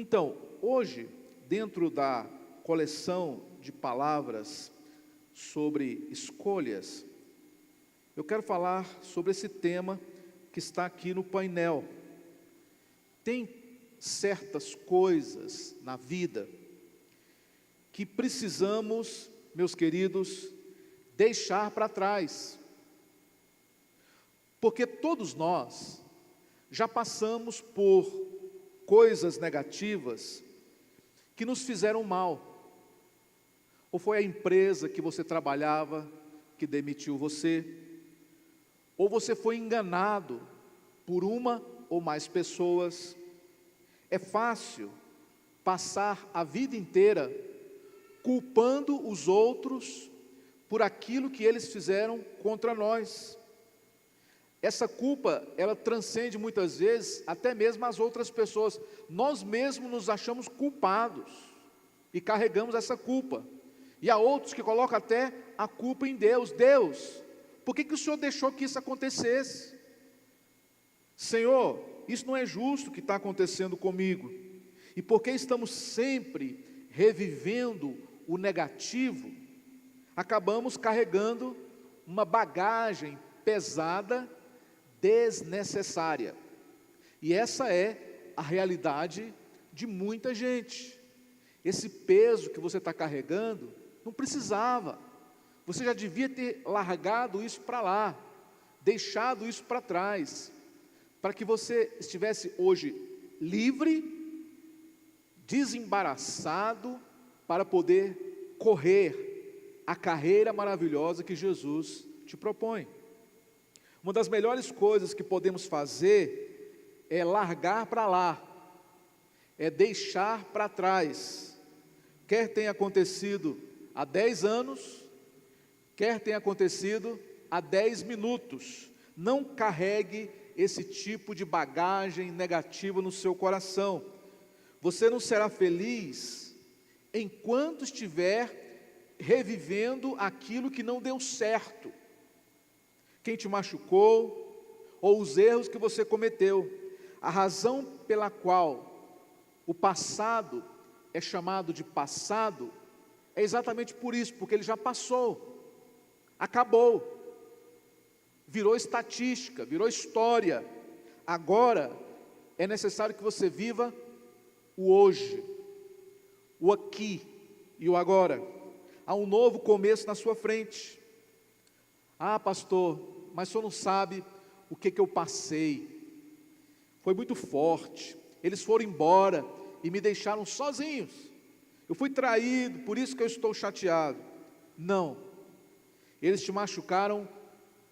Então, hoje, dentro da coleção de palavras sobre escolhas, eu quero falar sobre esse tema que está aqui no painel. Tem certas coisas na vida que precisamos, meus queridos, deixar para trás. Porque todos nós já passamos por coisas negativas que nos fizeram mal. Ou foi a empresa que você trabalhava que demitiu você, ou você foi enganado por uma ou mais pessoas. É fácil passar a vida inteira culpando os outros por aquilo que eles fizeram contra nós. Essa culpa, ela transcende muitas vezes até mesmo as outras pessoas. Nós mesmos nos achamos culpados e carregamos essa culpa. E há outros que colocam até a culpa em Deus. Deus, por que o Senhor deixou que isso acontecesse? Senhor, isso não é justo o que está acontecendo comigo. E porque estamos sempre revivendo o negativo, acabamos carregando uma bagagem pesada, desnecessária. E essa é a realidade de muita gente. Esse peso que você está carregando, não precisava. Você já devia ter largado isso para lá, deixado isso para trás, para que você estivesse hoje livre, desembaraçado, para poder correr a carreira maravilhosa que Jesus te propõe. Uma das melhores coisas que podemos fazer é largar para lá, é deixar para trás. Quer tenha acontecido há 10 anos, quer tenha acontecido há 10 minutos, não carregue esse tipo de bagagem negativa no seu coração. Você não será feliz enquanto estiver revivendo aquilo que não deu certo. Quem te machucou, ou os erros que você cometeu. A razão pela qual o passado é chamado de passado, é exatamente por isso, porque ele já passou, acabou, virou estatística, virou história. Agora é necessário que você viva o hoje, o aqui e o agora. Há um novo começo na sua frente. Ah, pastor, mas o senhor não sabe o que eu passei. Foi muito forte. Eles foram embora e me deixaram sozinhos. Eu fui traído, por isso que eu estou chateado. Não. Eles te machucaram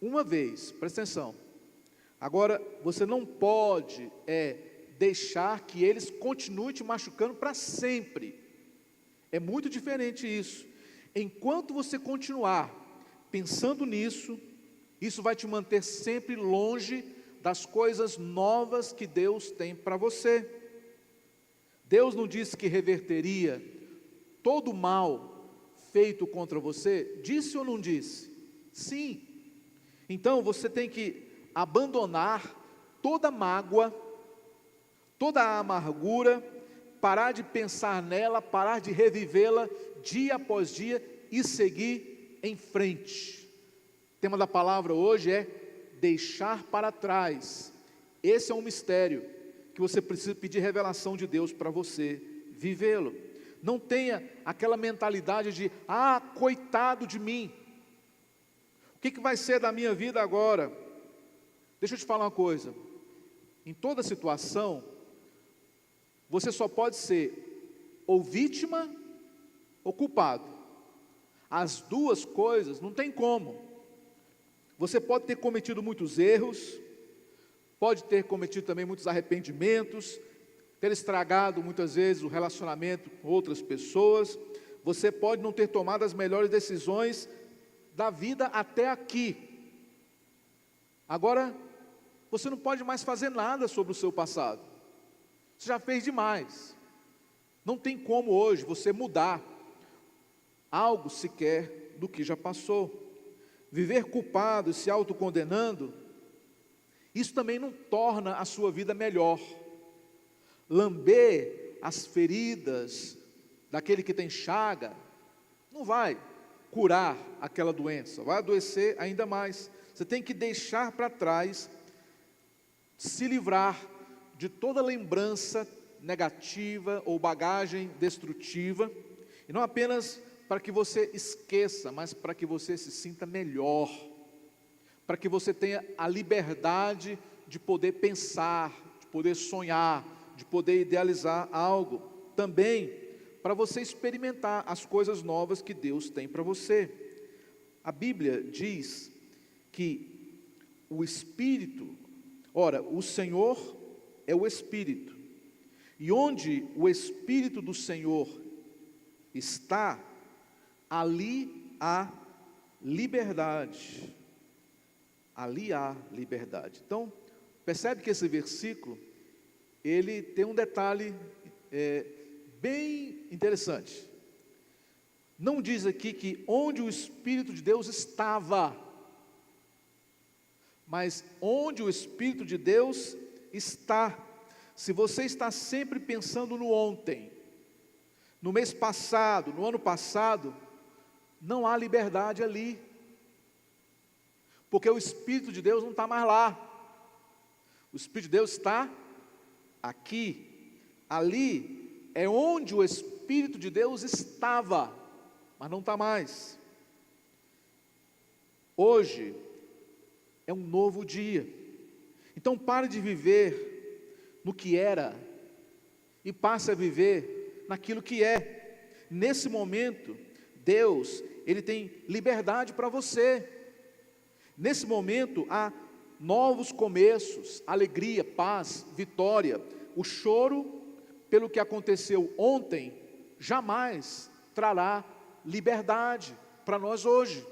uma vez, presta atenção. Agora, você não pode deixar que eles continuem te machucando para sempre. É muito diferente isso. Enquanto você continuar pensando nisso, isso vai te manter sempre longe das coisas novas que Deus tem para você. Deus não disse que reverteria todo o mal feito contra você? Disse ou não disse? Sim. Então você tem que abandonar toda mágoa, toda a amargura, parar de pensar nela, parar de revivê-la dia após dia e seguir em frente. O tema da palavra hoje é deixar para trás. Esse é um mistério que você precisa pedir revelação de Deus para você vivê-lo. Não tenha aquela mentalidade de, coitado de mim. O que vai ser da minha vida agora? Deixa eu te falar uma coisa. Em toda situação, você só pode ser ou vítima ou culpado. As duas coisas não tem como. Você pode ter cometido muitos erros, pode ter cometido também muitos arrependimentos, ter estragado muitas vezes o relacionamento com outras pessoas. Você pode não ter tomado as melhores decisões da vida até aqui. Agora, você não pode mais fazer nada sobre o seu passado. Você já fez demais. Não tem como hoje você mudar algo sequer do que já passou. Viver culpado e se autocondenando, isso também não torna a sua vida melhor. Lamber as feridas daquele que tem chaga, não vai curar aquela doença, vai adoecer ainda mais. Você tem que deixar para trás, se livrar de toda lembrança negativa ou bagagem destrutiva, e não apenas para que você esqueça, mas para que você se sinta melhor, para que você tenha a liberdade de poder pensar, de poder sonhar, de poder idealizar algo, também para você experimentar as coisas novas que Deus tem para você. A Bíblia diz que o Espírito, ora, o Senhor é o Espírito, e onde o Espírito do Senhor está, ali há liberdade. Ali há liberdade. Então, percebe que esse versículo, ele tem um detalhe bem interessante. Não diz aqui que onde o Espírito de Deus estava, mas onde o Espírito de Deus está. Se você está sempre pensando no ontem, no mês passado, no ano passado, não há liberdade ali, porque o Espírito de Deus não está mais lá. O Espírito de Deus está aqui. Ali é onde o Espírito de Deus estava, mas não está mais. Hoje é um novo dia. Então pare de viver no que era e passe a viver naquilo que é. Nesse momento, Deus, Ele tem liberdade para você. Nesse momento, há novos começos, alegria, paz, vitória. O choro pelo que aconteceu ontem, jamais trará liberdade para nós hoje.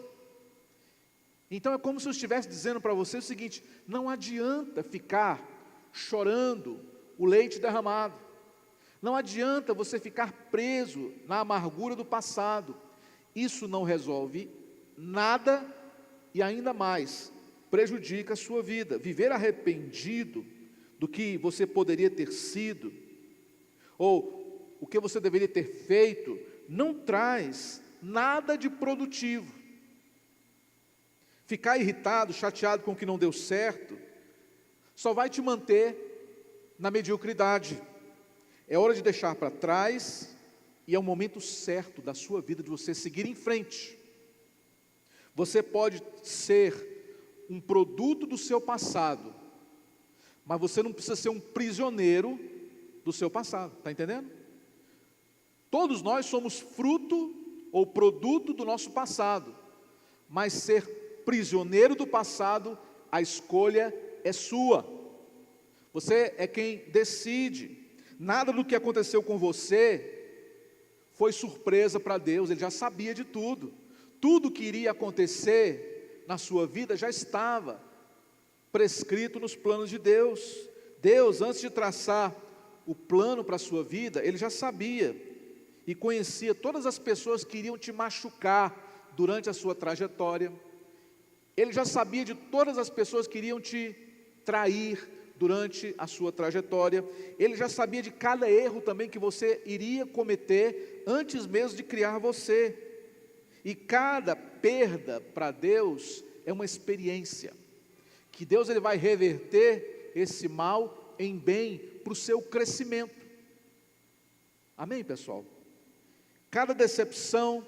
Então é como se eu estivesse dizendo para você o seguinte: não adianta ficar chorando o leite derramado, não adianta você ficar preso na amargura do passado. Isso não resolve nada e ainda mais prejudica a sua vida. Viver arrependido do que você poderia ter sido, ou o que você deveria ter feito, não traz nada de produtivo. Ficar irritado, chateado com o que não deu certo, só vai te manter na mediocridade. É hora de deixar para trás, e é o momento certo da sua vida de você seguir em frente. Você pode ser um produto do seu passado, mas você não precisa ser um prisioneiro do seu passado, está entendendo? Todos nós somos fruto ou produto do nosso passado, mas ser prisioneiro do passado, a escolha é sua. Você é quem decide. Nada do que aconteceu com você foi surpresa para Deus, Ele já sabia de tudo. Tudo que iria acontecer na sua vida já estava prescrito nos planos de Deus. Deus, antes de traçar o plano para a sua vida, Ele já sabia e conhecia todas as pessoas que iriam te machucar durante a sua trajetória. Ele já sabia de todas as pessoas que iriam te trair durante a sua trajetória. Ele já sabia de cada erro também que você iria cometer antes mesmo de criar você. E cada perda para Deus é uma experiência, que Deus ele vai reverter esse mal em bem para o seu crescimento. Amém, pessoal? Cada decepção,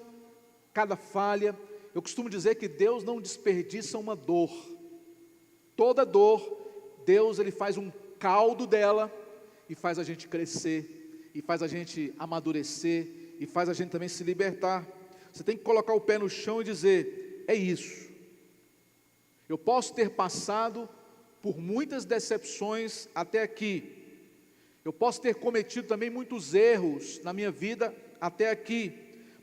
cada falha, eu costumo dizer que Deus não desperdiça uma dor. Toda dor, Deus ele faz um caldo dela e faz a gente crescer, e faz a gente amadurecer, e faz a gente também se libertar. Você tem que colocar o pé no chão e dizer: é isso. Eu posso ter passado por muitas decepções até aqui. Eu posso ter cometido também muitos erros na minha vida até aqui.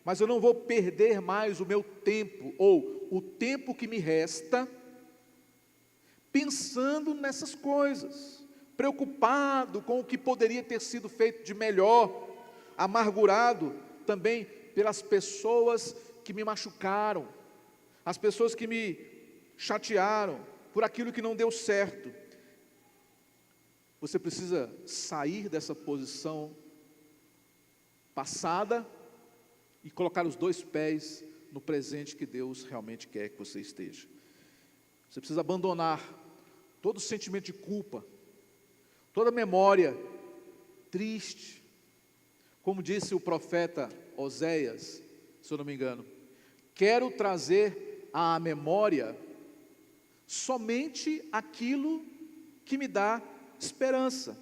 Mas eu não vou perder mais o meu tempo, ou o tempo que me resta, pensando nessas coisas, preocupado com o que poderia ter sido feito de melhor, amargurado também pelas pessoas que me machucaram, as pessoas que me chatearam, por aquilo que não deu certo. Você precisa sair dessa posição passada e colocar os 2 pés no presente que Deus realmente quer que você esteja. Você precisa abandonar todo sentimento de culpa, toda memória triste. Como disse o profeta Oséias, se eu não me engano, quero trazer à memória somente aquilo que me dá esperança.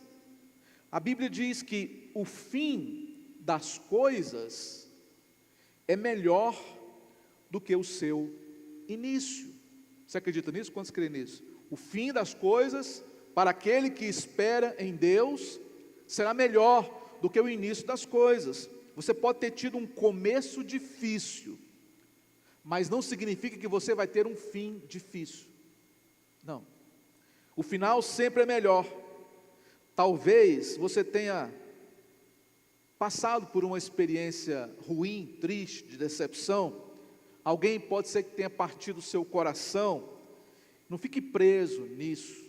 A Bíblia diz que o fim das coisas é melhor do que o seu início. Você acredita nisso? Quantos creem nisso? O fim das coisas, para aquele que espera em Deus, será melhor do que o início das coisas. Você pode ter tido um começo difícil, mas não significa que você vai ter um fim difícil. Não. O final sempre é melhor. Talvez você tenha passado por uma experiência ruim, triste, de decepção. Alguém pode ser que tenha partido o seu coração. Não fique preso nisso.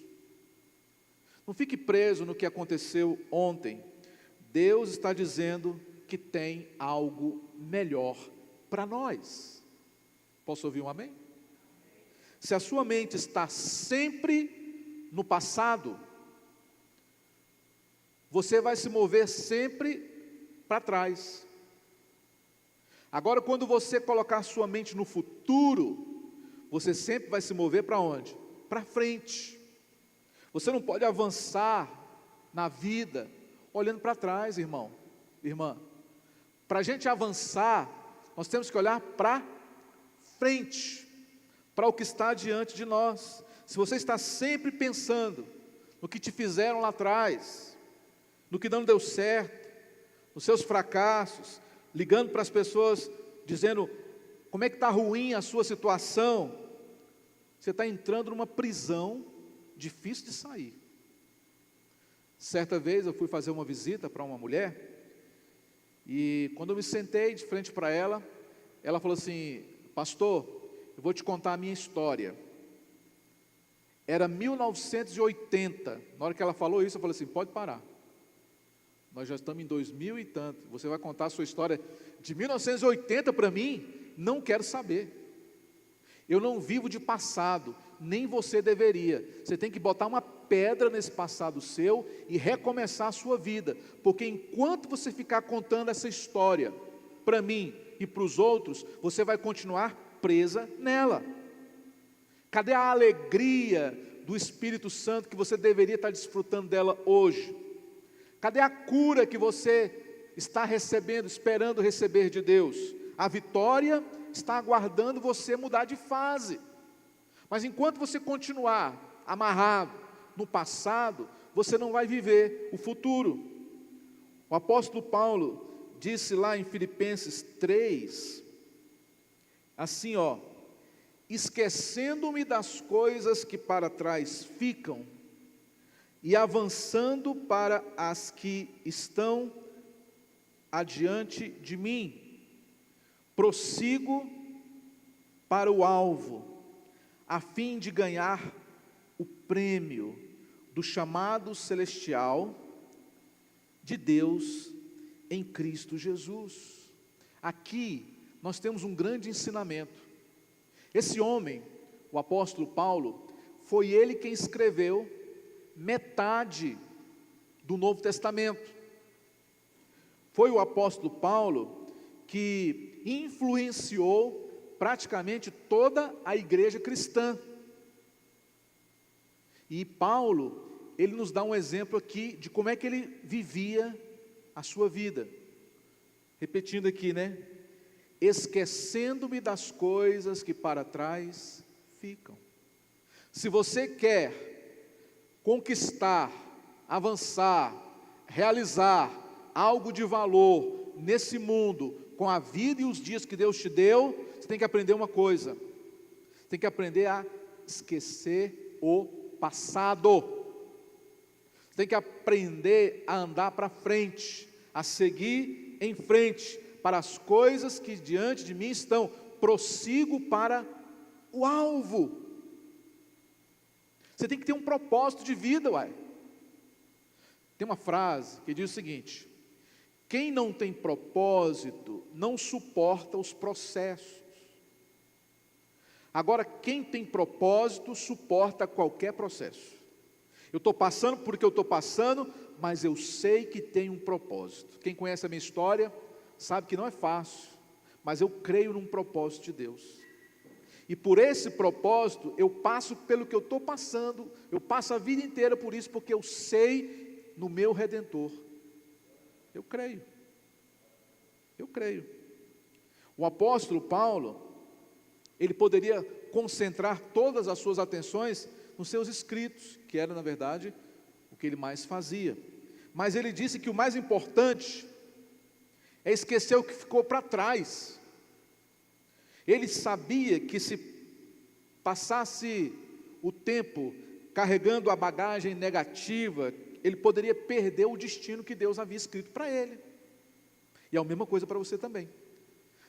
Não fique preso no que aconteceu ontem. Deus está dizendo que tem algo melhor para nós. Posso ouvir um amém? Se a sua mente está sempre no passado, você vai se mover sempre para trás. Agora, quando você colocar sua mente no futuro, você sempre vai se mover para onde? Para frente. Você não pode avançar na vida olhando para trás, irmão, irmã. Para a gente avançar, nós temos que olhar para frente, para o que está diante de nós. Se você está sempre pensando no que te fizeram lá atrás, no que não deu certo, nos seus fracassos, ligando para as pessoas, dizendo como é que está ruim a sua situação, você está entrando numa prisão difícil de sair. Certa vez eu fui fazer uma visita para uma mulher, e quando eu me sentei de frente para ela, ela falou assim: pastor, eu vou te contar a minha história. Era 1980, na hora que ela falou isso, eu falei assim: pode parar. Nós já estamos em 2000 e tanto, você vai contar a sua história de 1980 para mim? Não quero saber. Eu não vivo de passado, nem você deveria. Você tem que botar uma pedra nesse passado seu e recomeçar a sua vida, porque enquanto você ficar contando essa história para mim e para os outros, você vai continuar presa nela. Cadê a alegria do Espírito Santo que você deveria estar desfrutando dela hoje? Cadê a cura que você está recebendo, esperando receber de Deus? A vitória está aguardando você mudar de fase. Mas enquanto você continuar amarrado no passado, você não vai viver o futuro. O apóstolo Paulo disse lá em Filipenses 3, assim ó: esquecendo-me das coisas que para trás ficam, e avançando para as que estão adiante de mim, prossigo para o alvo, a fim de ganhar o prêmio do chamado celestial de Deus em Cristo Jesus. Aqui nós temos um grande ensinamento. Esse homem, o apóstolo Paulo, foi ele quem escreveu metade do Novo Testamento. Foi o apóstolo Paulo que influenciou praticamente toda a igreja cristã. E Paulo, ele nos dá um exemplo aqui de como é que ele vivia a sua vida. Repetindo aqui, né? Esquecendo-me das coisas que para trás ficam. Se você quer conquistar, avançar, realizar algo de valor nesse mundo, com a vida e os dias que Deus te deu, você tem que aprender uma coisa: você tem que aprender a esquecer o passado. Você tem que aprender a andar para frente, a seguir em frente, para as coisas que diante de mim estão. Prossigo para o alvo. Você tem que ter um propósito de vida, uai. Tem uma frase que diz o seguinte: Quem não tem propósito não suporta os processos. Agora, quem tem propósito suporta qualquer processo. Eu estou passando porque eu estou passando, mas eu sei que tem um propósito. Quem conhece a minha história sabe que não é fácil, mas eu creio num propósito de Deus. E por esse propósito, eu passo pelo que eu estou passando, eu passo a vida inteira por isso, porque eu sei no meu Redentor. Eu creio. Eu creio. O apóstolo Paulo, ele poderia concentrar todas as suas atenções nos seus escritos, que era, na verdade, o que ele mais fazia. Mas ele disse que o mais importante é esquecer o que ficou para trás. Ele sabia que se passasse o tempo carregando a bagagem negativa, ele poderia perder o destino que Deus havia escrito para ele. E é a mesma coisa para você também.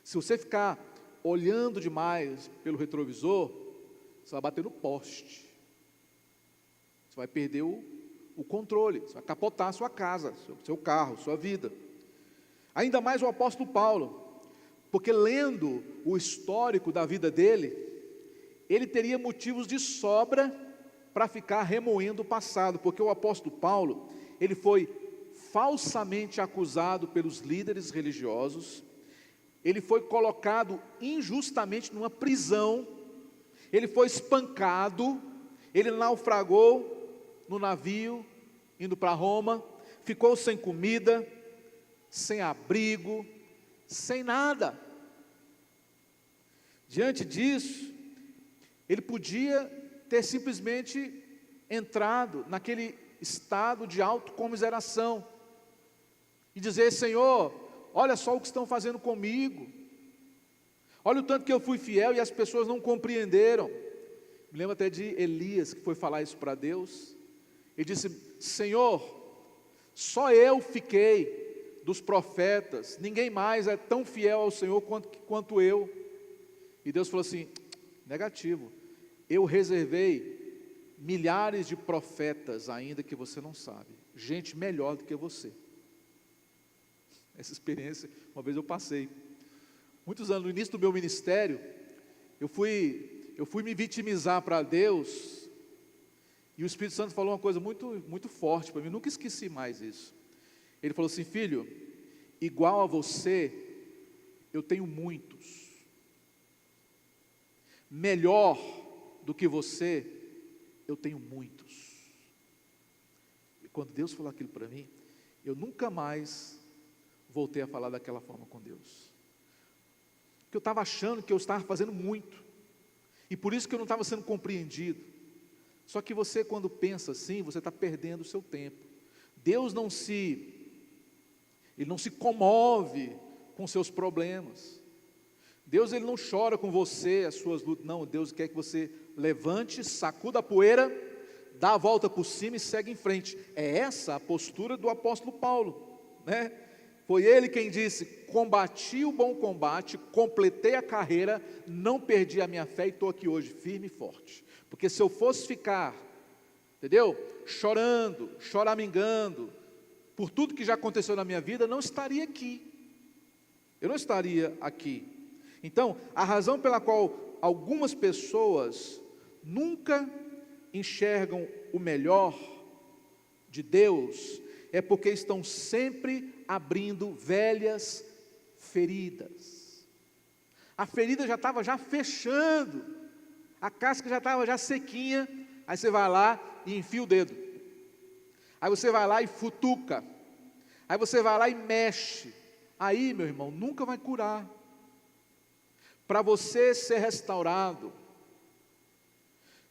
Se você ficar olhando demais pelo retrovisor, você vai bater no poste. Você vai perder o controle, você vai capotar a sua casa, seu carro, sua vida. Ainda mais o apóstolo Paulo, porque lendo o histórico da vida dele, ele teria motivos de sobra para ficar remoendo o passado, porque o apóstolo Paulo, ele foi falsamente acusado pelos líderes religiosos, ele foi colocado injustamente numa prisão, ele foi espancado, ele naufragou no navio, indo para Roma, ficou sem comida, sem abrigo, sem nada. Diante disso, ele podia ter simplesmente entrado naquele estado de autocomiseração e dizer: Senhor, olha só o que estão fazendo comigo, olha o tanto que eu fui fiel e as pessoas não compreenderam. Me lembro até de Elias, que foi falar isso para Deus. Ele disse: Senhor, só eu fiquei dos profetas, ninguém mais é tão fiel ao Senhor quanto eu. E Deus falou assim: negativo, eu reservei milhares de profetas ainda que você não sabe, gente melhor do que você. Essa experiência, uma vez eu passei, muitos anos, no início do meu ministério, eu fui me vitimizar para Deus, e o Espírito Santo falou uma coisa muito forte para mim, nunca esqueci mais isso. Ele falou assim: filho, igual a você, eu tenho muitos, melhor do que você, eu tenho muitos. E quando Deus falou aquilo para mim, eu nunca mais voltei a falar daquela forma com Deus, porque eu estava achando que eu estava fazendo muito, e por isso que eu não estava sendo compreendido. Só que você, quando pensa assim, você está perdendo o seu tempo. Deus Ele não se comove com seus problemas. Deus, Ele não chora com você, as suas lutas. Não, Deus quer que você levante, sacuda a poeira, dá a volta por cima e segue em frente. É essa a postura do apóstolo Paulo, né? Foi ele quem disse: combati o bom combate, completei a carreira, não perdi a minha fé e estou aqui hoje firme e forte. Porque se eu fosse ficar, entendeu? Chorando, choramingando, por tudo que já aconteceu na minha vida, não estaria aqui. Eu não estaria aqui. Então, a razão pela qual algumas pessoas nunca enxergam o melhor de Deus é porque estão sempre abrindo velhas feridas. A ferida já estava fechando, a casca já estava sequinha, aí você vai lá e enfia o dedo, aí você vai lá e futuca, aí você vai lá e mexe, aí, meu irmão, nunca vai curar. Para você ser restaurado,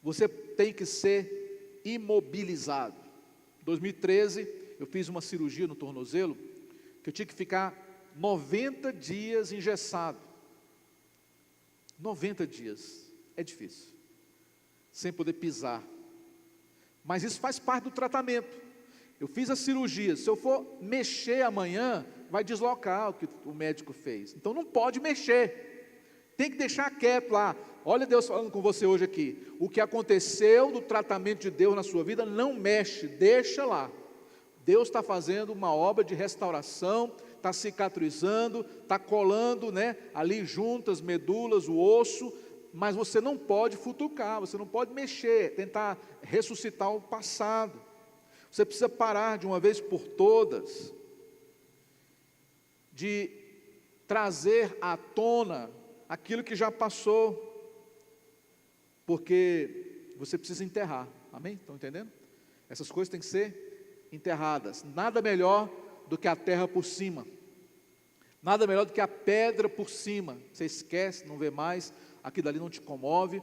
você tem que ser imobilizado. Em 2013, eu fiz uma cirurgia no tornozelo, que eu tinha que ficar 90 dias engessado. 90 dias, é difícil, sem poder pisar, mas isso faz parte do tratamento. Eu fiz a cirurgia, se eu for mexer amanhã, vai deslocar o que o médico fez, então não pode mexer, tem que deixar quieto lá. Olha Deus falando com você hoje aqui, o que aconteceu do tratamento de Deus na sua vida, não mexe, deixa lá, Deus está fazendo uma obra de restauração, está cicatrizando, está colando, né, ali juntas, medulas, o osso, mas você não pode futucar, você não pode mexer, tentar ressuscitar o passado. Você precisa parar de uma vez por todas, de trazer à tona aquilo que já passou, porque você precisa enterrar, amém? Estão entendendo? Essas coisas têm que ser enterradas. Nada melhor do que a terra por cima, nada melhor do que a pedra por cima. Você esquece, não vê mais, aquilo ali não te comove,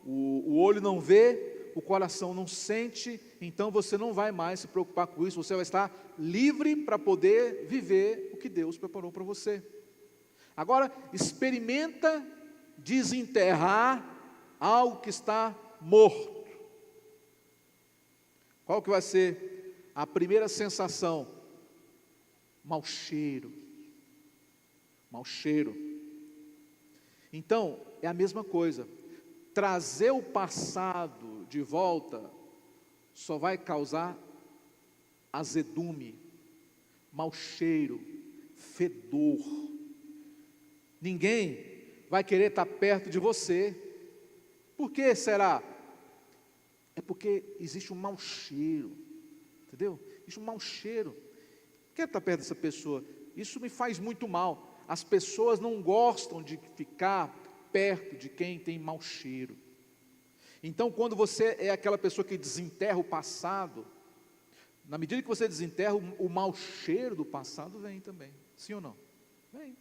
o olho não vê, o coração não sente, então você não vai mais se preocupar com isso, você vai estar livre para poder viver o que Deus preparou para você. Agora, experimenta desenterrar algo que está morto. Qual que vai ser a primeira sensação? Mau cheiro. Mau cheiro. Então, é a mesma coisa. Trazer o passado de volta só vai causar azedume, mau cheiro, fedor. Ninguém vai querer estar perto de você. Por que será? É porque existe um mau cheiro, entendeu? Existe um mau cheiro. Não quero estar perto dessa pessoa, isso me faz muito mal. As pessoas não gostam de ficar perto de quem tem mau cheiro. Então, quando você é aquela pessoa que desenterra o passado, na medida que você desenterra, o mau cheiro do passado vem também, sim ou não? Vem.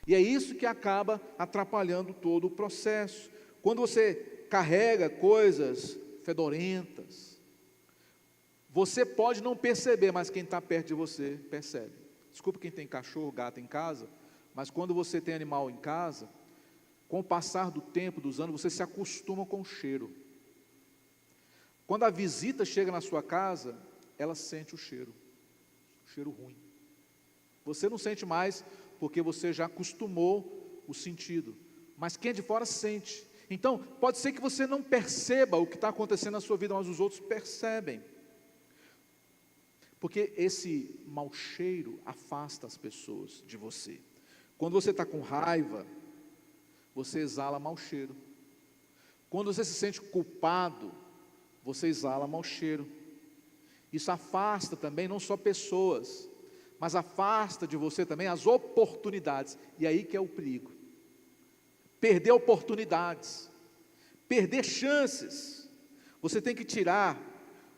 E é isso que acaba atrapalhando todo o processo. Quando você carrega coisas fedorentas, você pode não perceber, mas quem está perto de você percebe. Desculpa quem tem cachorro, gato em casa, mas quando você tem animal em casa, com o passar do tempo, dos anos, você se acostuma com o cheiro. Quando a visita chega na sua casa, ela sente o cheiro ruim. Você não sente mais, porque você já acostumou o sentido, mas quem é de fora sente. Então, pode ser que você não perceba o que está acontecendo na sua vida, mas os outros percebem, porque esse mau cheiro afasta as pessoas de você. Quando você está com raiva, você exala mau cheiro. Quando você se sente culpado, você exala mau cheiro. Isso afasta também não só pessoas, mas afasta de você também as oportunidades. E aí que é o perigo. Perder oportunidades, perder chances. Você tem que tirar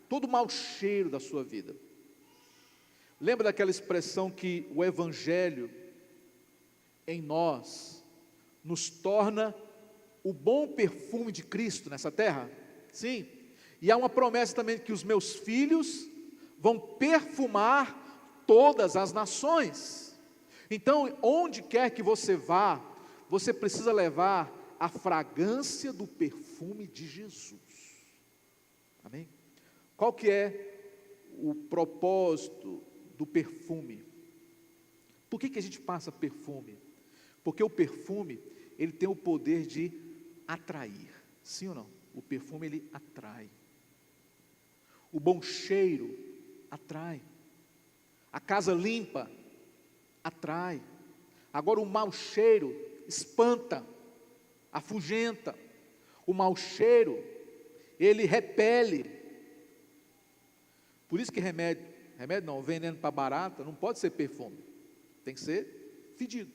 todo o mau cheiro da sua vida. Lembra daquela expressão que o Evangelho em nós nos torna o bom perfume de Cristo nessa terra? Sim. E há uma promessa também que os meus filhos vão perfumar todas as nações. Então, onde quer que você vá, você precisa levar a fragrância do perfume de Jesus. Amém? Qual que é o propósito do perfume? Por que a gente passa perfume? Porque o perfume, ele tem o poder de atrair, sim ou não? O perfume, ele atrai. O bom cheiro atrai. A casa limpa atrai. Agora o mau cheiro espanta, afugenta. O mau cheiro, ele repele. Por isso que remédio não, veneno para barata, não pode ser perfume, tem que ser fedido.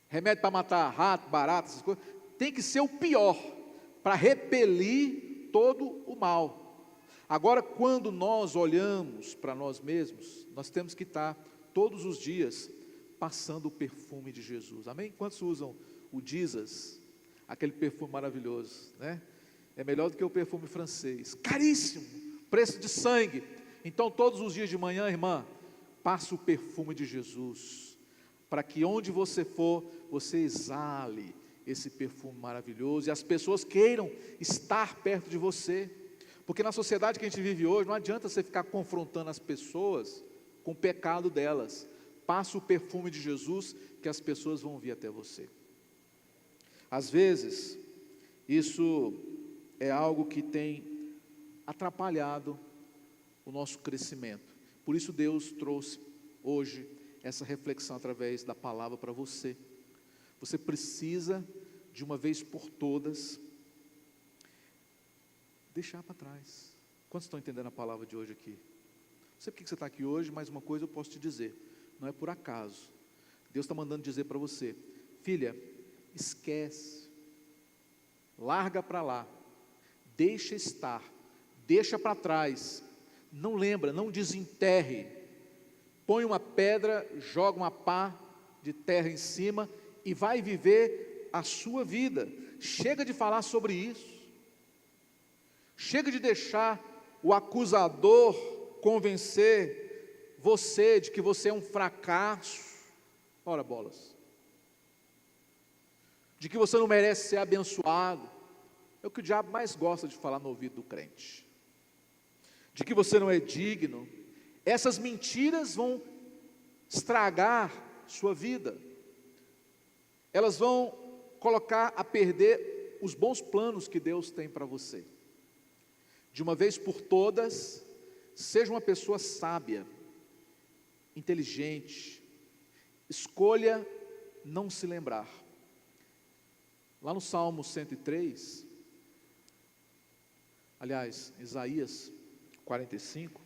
Remédio para matar rato, barata, essas coisas, tem que ser o pior, para repelir todo o mal. Agora, quando nós olhamos para nós mesmos, nós temos que estar todos os dias passando o perfume de Jesus, amém? Quantos usam o Jesus, aquele perfume maravilhoso, né? É melhor do que o perfume francês, caríssimo, preço de sangue. Então, todos os dias de manhã, irmã, passa o perfume de Jesus, para que onde você for, você exale esse perfume maravilhoso, e as pessoas queiram estar perto de você, porque na sociedade que a gente vive hoje, não adianta você ficar confrontando as pessoas com o pecado delas. Passa o perfume de Jesus, que as pessoas vão vir até você. Às vezes, isso é algo que tem atrapalhado o nosso crescimento. Por isso Deus trouxe hoje essa reflexão através da palavra para você. Você precisa, de uma vez por todas, deixar para trás. Quantos estão entendendo a palavra de hoje aqui? Não sei porque você está aqui hoje, mas uma coisa eu posso te dizer, não é por acaso. Deus está mandando dizer para você: filha, esquece, larga para lá, deixa estar, deixa para trás, não lembra, não desenterre, põe uma pedra, joga uma pá de terra em cima e vai viver a sua vida. Chega de falar sobre isso, chega de deixar o acusador convencer você de que você é um fracasso, ora bolas, de que você não merece ser abençoado. É o que o diabo mais gosta de falar no ouvido do crente, de que você não é digno. Essas mentiras vão estragar sua vida, elas vão colocar a perder os bons planos que Deus tem para você. De uma vez por todas, seja uma pessoa sábia, inteligente, escolha não se lembrar. Lá no Salmo 103, aliás, Isaías 45,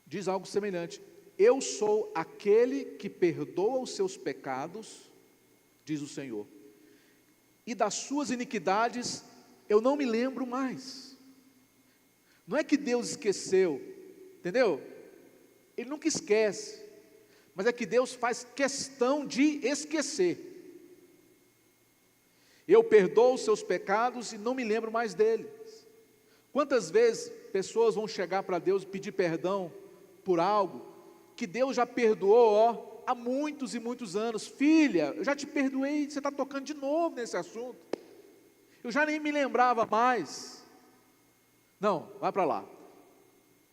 diz algo semelhante: eu sou aquele que perdoa os seus pecados, diz o Senhor, e das suas iniquidades eu não me lembro mais. Não é que Deus esqueceu, entendeu? Ele nunca esquece, mas é que Deus faz questão de esquecer. Eu perdoo os seus pecados e não me lembro mais deles. Quantas vezes pessoas vão chegar para Deus e pedir perdão por algo que Deus já perdoou há muitos e muitos anos? Filha, eu já te perdoei, você está tocando de novo nesse assunto, eu já nem me lembrava mais. Não, vai para lá.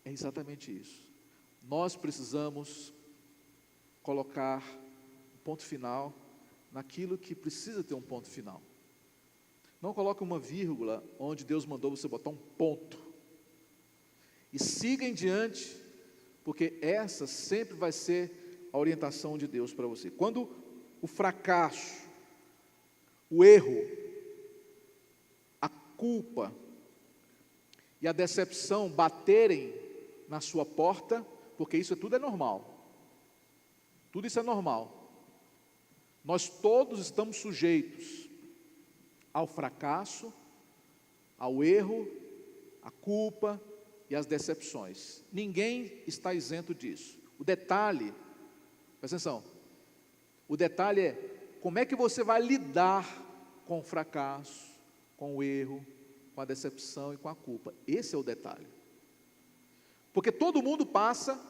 É exatamente isso. Nós precisamos colocar um ponto final naquilo que precisa ter um ponto final. Não coloque uma vírgula onde Deus mandou você botar um ponto. E siga em diante, porque essa sempre vai ser a orientação de Deus para você. Quando o fracasso, o erro, a culpa e a decepção baterem na sua porta, porque isso tudo é normal, tudo isso é normal, nós todos estamos sujeitos ao fracasso, ao erro, à culpa e às decepções. Ninguém está isento disso. O detalhe, presta atenção, o detalhe é como é que você vai lidar com o fracasso, com o erro, com a decepção e com a culpa. Esse é o detalhe. Porque todo mundo passa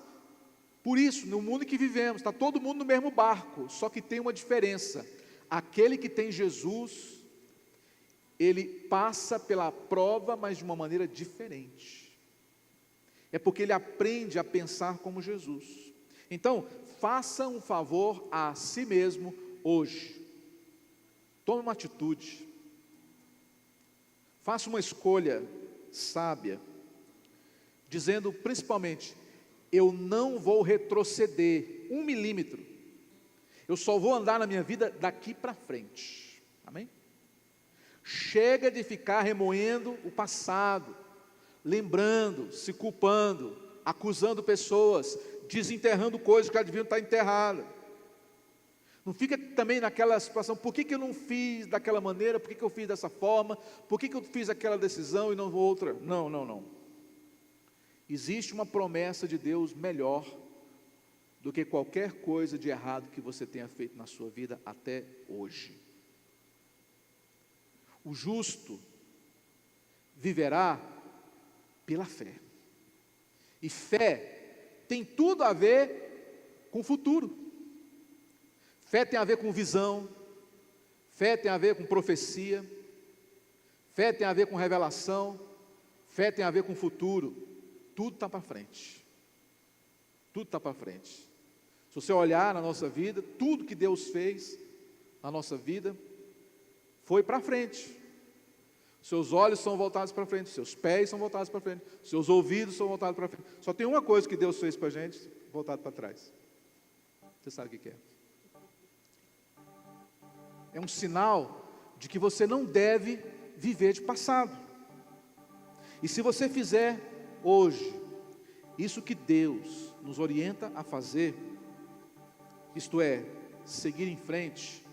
por isso, no mundo em que vivemos, está todo mundo no mesmo barco, só que tem uma diferença: aquele que tem Jesus, ele passa pela prova, mas de uma maneira diferente. É porque ele aprende a pensar como Jesus. Então, faça um favor a si mesmo hoje. Tome uma atitude. Faça uma escolha sábia, dizendo principalmente: eu não vou retroceder 1 milímetro, eu só vou andar na minha vida daqui para frente. Amém? Chega de ficar remoendo o passado, lembrando, se culpando, acusando pessoas, desenterrando coisas que já deviam estar enterradas. Não fica também naquela situação: por que eu não fiz daquela maneira, por que eu fiz dessa forma, por que eu fiz aquela decisão e não outra? Não. Existe uma promessa de Deus melhor do que qualquer coisa de errado que você tenha feito na sua vida até hoje. O justo viverá pela fé. E fé tem tudo a ver com o futuro. Fé tem a ver com visão, fé tem a ver com profecia, fé tem a ver com revelação, fé tem a ver com futuro. Tudo está para frente. Tudo está para frente. Se você olhar na nossa vida, tudo que Deus fez na nossa vida foi para frente. Seus olhos são voltados para frente, seus pés são voltados para frente, seus ouvidos são voltados para frente. Só tem uma coisa que Deus fez para a gente, voltado para trás. Você sabe o que é? É um sinal de que você não deve viver de passado. E se você fizer hoje isso que Deus nos orienta a fazer, isto é, seguir em frente,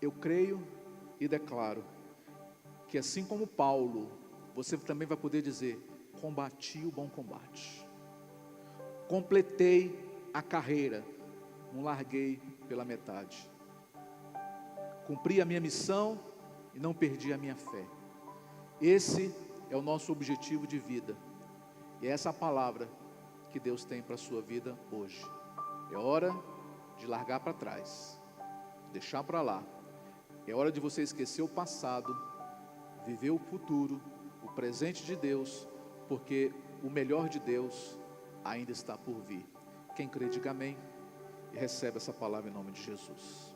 eu creio e declaro que assim como Paulo, você também vai poder dizer: combati o bom combate, completei a carreira, não larguei pela metade, cumpri a minha missão e não perdi a minha fé. Esse é o nosso objetivo de vida, e é essa a palavra que Deus tem para a sua vida hoje. É hora de largar para trás, deixar para lá. É hora de você esquecer o passado, viver o futuro, o presente de Deus, porque o melhor de Deus ainda está por vir. Quem crê, diga amém e recebe essa palavra em nome de Jesus.